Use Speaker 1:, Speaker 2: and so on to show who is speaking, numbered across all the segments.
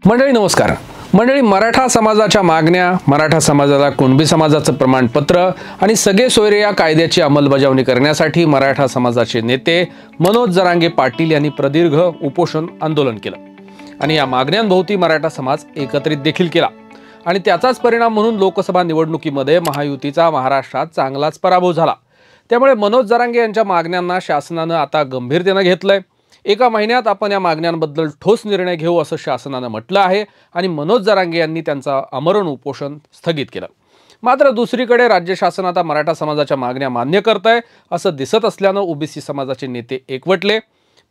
Speaker 1: मंडळी नमस्कार। मंडळी, मराठा समाजाच्या मागण्या, मराठा समाजाला कुणबी समाजाचं प्रमाणपत्र आणि सगळे सोयरे या कायद्याची अंमलबजावणी करण्यासाठी मराठा समाजाचे नेते मनोज जरांगे पाटील यांनी प्रदीर्घ उपोषण आंदोलन केलं आणि या मागण्यांभोवती मराठा समाज एकत्रित देखील केला आणि त्याचाच परिणाम म्हणून लोकसभा निवडणुकीमध्ये महायुतीचा महाराष्ट्रात चांगलाच पराभव झाला। त्यामुळे मनोज जरांगे यांच्या मागण्यांना शासनानं आता गंभीरतेने घेतलंय। एका महिन्यात आपण या मागण्यांबद्दल ठोस निर्णय घेऊ असं शासनानं म्हटलं आहे आणि मनोज जरांगे यांनी त्यांचा आमरण उपोषण स्थगित केलं। मात्र दुसरीकडे राज्य शासन आता मराठा समाजाच्या मागण्या मान्य करतंय असं दिसत असल्यानं ओबीसी समाजाचे नेते एकवटले।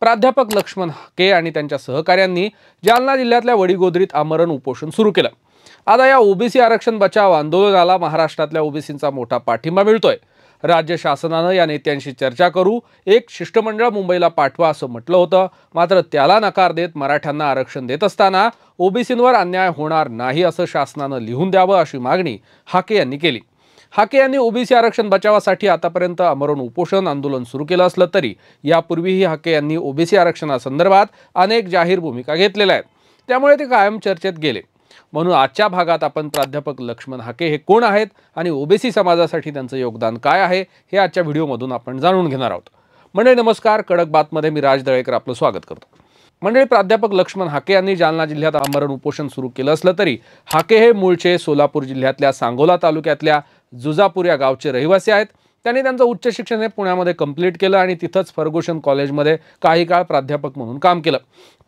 Speaker 1: प्राध्यापक लक्ष्मण हाके आणि त्यांच्या सहकाऱ्यांनी जालना जिल्ह्यातल्या वडीगोद्रीत आमरण उपोषण सुरू केलं। आता या ओबीसी आरक्षण बचाव आंदोलनाला महाराष्ट्रातल्या ओबीसींचा मोठा पाठिंबा मिळतोय। राज्य शासनानं या नेत्यांशी चर्चा करू, एक शिष्टमंडळ मुंबईला पाठवा असं म्हटलं होतं। मात्र त्याला नकार देत मराठ्यांना आरक्षण देत असताना ओबीसींवर अन्याय होणार नाही असं शासनानं लिहून द्यावं अशी मागणी हाके यांनी केली। हाके यांनी ओबीसी आरक्षण बचावासाठी आतापर्यंत आमरण उपोषण आंदोलन सुरू केलं असलं तरी यापूर्वीही हाके यांनी ओबीसी आरक्षणासंदर्भात अनेक जाहीर भूमिका घेतलेल्या आहेत, त्यामुळे ते कायम चर्चेत गेले। म्हणून आजच्या भागात आपण प्राध्यापक लक्ष्मण हाके हे कोण आहेत आणि ओबीसी समाजासाठी त्यांचं योगदान काय आहे हे आजच्या व्हिडिओमधून आपण जाणून घेणार आहोत। मंडळी नमस्कार, कडक बातमध्ये मी राज दळेकर आपलं स्वागत करतो। मंडळी, प्राध्यापक लक्ष्मण हाके यांनी जालना जिल्ह्यात आमरण उपोषण सुरू केलं असलं तरी हाके हे मूळचे सोलापूर जिल्ह्यातल्या सांगोला तालुक्यातल्या जुजापूर या गावचे रहिवासी आहेत। त्यांनी त्यांचं उच्च शिक्षण हे पुण्यामध्ये कंप्लीट केलं आणि तिथंच फर्ग्युसन कॉलेजमध्ये काही काळ प्राध्यापक म्हणून काम केलं।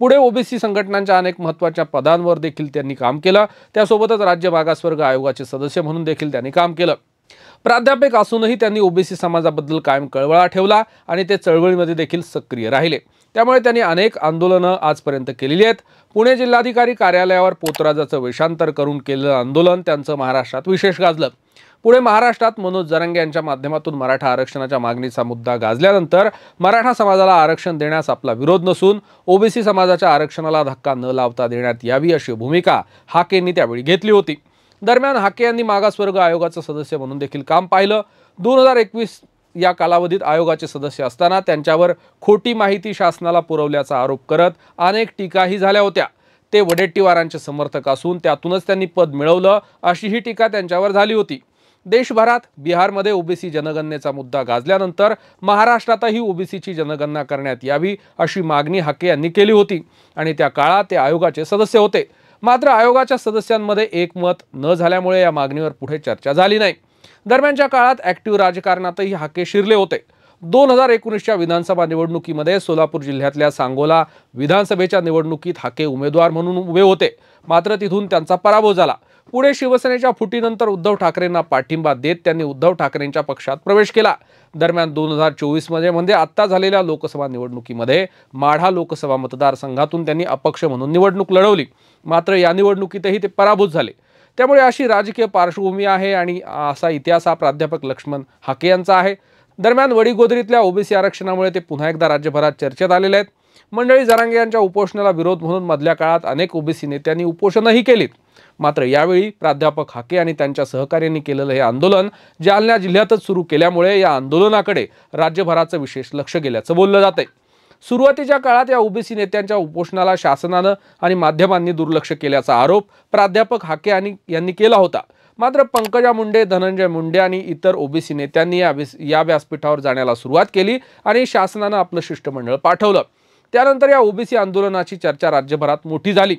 Speaker 1: पुढे ओबीसी संघटनांच्या अनेक महत्त्वाच्या पदांवर देखील त्यांनी काम केलं। त्यासोबतच राज्य मागासवर्ग आयोगाचे सदस्य म्हणून देखील त्यांनी काम केलं। प्राध्यापक असूनही त्यांनी ओबीसी समाजाबद्दल कायम कळवळा ठेवला आणि ते चळवळीमध्ये देखील सक्रिय राहिले। त्यामुळे त्यांनी अनेक आंदोलनं आजपर्यंत केलेली आहेत। पुणे जिल्हाधिकारी कार्यालयावर पोतराजाचं वेषांतर करून केलेलं आंदोलन त्यांचं महाराष्ट्रात विशेष गाजलं। पुढे महाराष्ट्रात मनोज जरांगे यांच्या माध्यमातून मराठा आरक्षणाच्या मागणीचा मुद्दा गाजल्यानंतर मराठा समाजाला आरक्षण देण्यास आपला विरोध नसून ओबीसी समाजाच्या आरक्षणाला धक्का न लावता देण्यात यावी अशी भूमिका हाकेंनी त्यावेळी घेतली होती। दरम्यान हाके यांनी मागासवर्ग आयोगाचं सदस्य म्हणून देखील काम पाहिलं। 2021 या कालावधीत आयोगाचे सदस्य असताना त्यांच्यावर खोटी माहिती शासनाला पुरवल्याचा आरोप करत अनेक टीकाही झाल्या होत्या। ते वडेट्टीवारांचे समर्थक असून त्यातूनच त्यांनी पद मिळवलं अशीही टीका त्यांच्यावर झाली होती। देशभरात बिहारमध्ये ओबीसी जनगणनेचा मुद्दा गाजल्यानंतर महाराष्ट्रातही ओबीसीची जनगणना करण्यात यावी अशी मागणी हाके यांनी केली होती आणि त्या काळात ते आयोगाचे सदस्य होते। मात्र आयोगाच्या सदस्यांमध्ये एकमत न झाल्यामुळे या मागणीवर पुढे चर्चा झाली नाही। दरम्यानच्या काळात ऍक्टिव्ह राजकारणातही हाके शिरले होते। 2019च्या विधानसभा निवडणुकीमध्ये सोलापूर जिल्ह्यातल्या सांगोला विधानसभेच्या निवडणुकीत हाके उमेदवार म्हणून उभे होते, मात्र तिथून त्यांचा पराभव झाला। पुढे शिवसेनेच्या फुटीनंतर उद्धव ठाकरेंना पाठिंबा देत त्यांनी उद्धव ठाकरेंच्या पक्षात प्रवेश केला। दरम्यान 2024 मध्ये आत्ता झालेल्या लोकसभा निवडणुकीमध्ये माढा लोकसभा मतदारसंघातून त्यांनी अपक्ष म्हणून निवडणूक लढवली, मात्र या निवडणुकीतही ते पराभूत झाले। त्यामुळे अशी राजकीय पार्श्वभूमी आहे आणि असा इतिहास हा प्राध्यापक लक्ष्मण हाके यांचा आहे। दरम्यान वडीगोद्रीतल्या ओबीसी आरक्षणामुळे ते पुन्हा एकदा राज्यभरात चर्चेत आलेले आहेत। मंडळी, जरांगे यांच्या उपोषणाला विरोध म्हणून मधल्या काळात अनेक ओबीसी नेत्यांनी उपोषणही केलीत, मात्र यावेळी प्राध्यापक हाके आणि त्यांच्या सहकार्यांनी केलेलं हे आंदोलन जालना जिल्ह्यातच सुरू केल्यामुळे या आंदोलनाकडे राज्यभराचं विशेष लक्ष गेल्याचं बोललं जातंय। सुरुवातीच्या काळात या ओबीसी नेत्यांच्या उपोषणाला शासनानं आणि माध्यमांनी दुर्लक्ष केल्याचा आरोप प्राध्यापक हाके यांनी केला होता। मात्र पंकजा मुंडे, धनंजय मुंडे आणि इतर ओबीसी नेत्यांनी या व्यासपीठावर जाण्याला सुरुवात केली आणि शासनानं आपलं शिष्टमंडळ पाठवलं। त्यानंतर या ओबीसी आंदोलनाची चर्चा राज्यभरात मोठी झाली।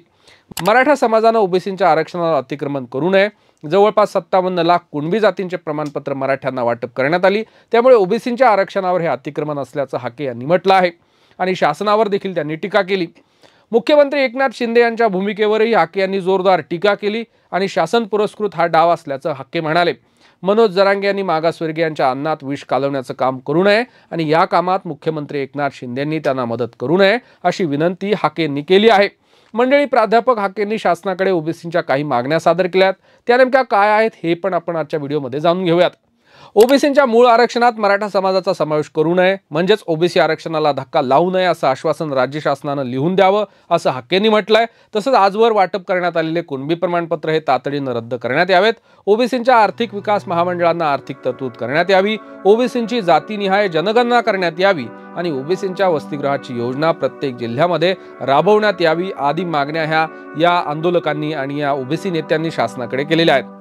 Speaker 1: मराठा समाजानं ओबीसींच्या आरक्षणाला अतिक्रमण करू नये। जवळपास 57 लाख कुणबी जातींचे प्रमाणपत्र मराठ्यांना वाटप करण्यात आली, त्यामुळे ओबीसींच्या आरक्षणावर हे अतिक्रमण असल्याचं हाके यांनी म्हटलं आहे आणि शासनावर देखील त्यांनी टीका केली। मुख्यमंत्री एकनाथ शिंदे यांच्या भूमिकेवरही हाके यांनी जोरदार टीका केली आणि शासन पुरस्कृत हा डाव असल्याचं हाके म्हणाले। मनोज जरांगे यांनी मागासवर्गीयांच्या अन्नात विष कालवण्याचं काम करू नये आणि या कामात मुख्यमंत्री एकनाथ शिंदेंनी त्यांना मदत करू नये अशी विनंती हाकेंनी केली आहे। मंडळी, प्राध्यापक हाकेंनी शासनाकडे ओबीसींच्या काही मागण्या सादर केल्यात, त्या नेमक्या काय आहेत हे पण आपण आजच्या व्हिडिओमध्ये जाणून घेऊयात। ओबीसींच्या मूळ आरक्षणात मराठा समाजाचा समावेश करू नये, म्हणजेच ओबीसी आरक्षणाला धक्का लावू नये असं आश्वासन राज्य शासनानं लिहून द्यावं असं हक्केंनी म्हटलंय. तसंच आजवर वाटप करण्यात आलेले कुणबी प्रमाणपत्र हे तातडीनं रद्द करण्यात यावेत. ओबीसींच्या आर्थिक विकास महामंडळांना आर्थिक तरतूद करण्यात यावी. ओबीसींची जातीनिहाय जनगणना करण्यात यावी आणि ओबीसींच्या वसतिगृहाची योजना प्रत्येक जिल्ह्यामध्ये राबवण्यात यावी आदी मागण्या या आंदोलकांनी आणि या ओबीसी नेत्यांनी शासनाकडे केलेल्या आहेत.